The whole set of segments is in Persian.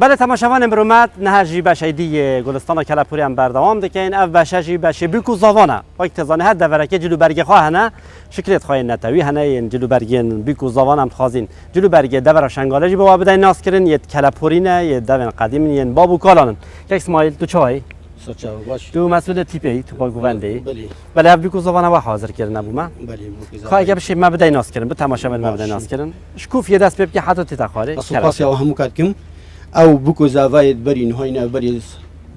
بله تماشاوان امرومت نهجی بشیدی گلستان کلپوری هم بردوام دکین اف بشجی بشه بیکو زوانه وقت تزانه هر دورکه جلو برگی خواه نه شکلت خواهی نتوی هنه این جلو برگی بیکو زوان هم تخازین جلو برگی دور شنگالجی با بدای ناس کردن یه کلپوری نه یه دون قدیم یه بابو کالانن یک اسماعیل تو چای تو مسئول تیپی تو باگوونده بله اف بیکو زوانه و حاضر کردن ابو ما خواهی که بشه ما بدای ناس کردن به تماشاوان ما بدای ناس کردن شکوف یه دست بب که حتی تتخاره اصلا یا همو کردیم او بکو زاوید برین هاینا بری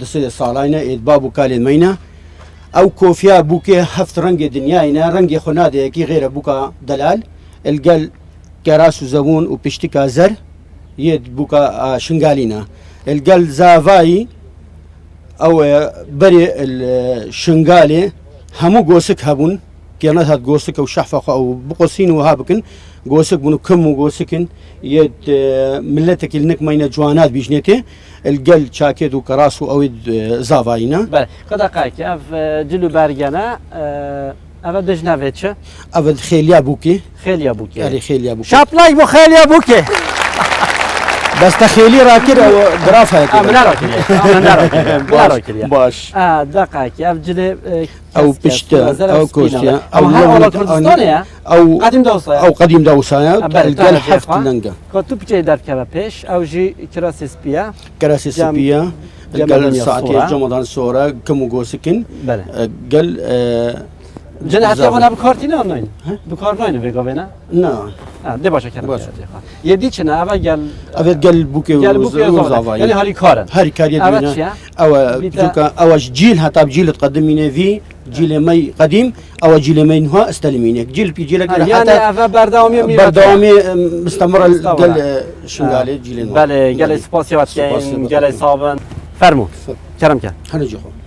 دسته سالانه اید بابو کالید مینا او کوفیا بوکه هفت رنگ دنیا اینا رنگ خناده کی غیر بوکا دلال القل كراس وزبون وبشتكا زر يد بوكا شنغالينا القل زافاي او بري الشنغالي همو قوسك هبون كيانات هاد قوسك او شحفة او بقوسين وهابكن قوسك بنو كم وقوسكن يد ملتك النك ماينا جوانات بيجنيتي القل شاكيد وكراس او يد زافاينا بله قد قايك اف جلو برگنا اول دجنه چه اول خیلیا بوکی يعني خیلیا بوکی شابلاي بو خيليا بوكي بس تخيلي راكر او درافه من راكر باش دقائق افجل او بشتا او كوسيا او هر كردستانيا او قديم دوسايا القل حفت لنقا كنت بجي در كبا بيش او جي كراس سبيا كراسيسبيا القل ساعتين جمضان صورة كم قوسكن قل جناحت وانا بكارتينا ناين بكار ناين بيقابنا نه ده باشه كلام يدي چنا اول قل بوكي وزافاي يعني هاري كارن هاري كاري دينا او بتوكا او جيل حتى جيل تقدمينه في جيل مي قديم او جيل مي نها استلمينك جيل بي جيلك يعني اف برداومي مستمر قل شنغالي جيل بله قال سباسيات قال صابن فرمو كرم كان هنجيخو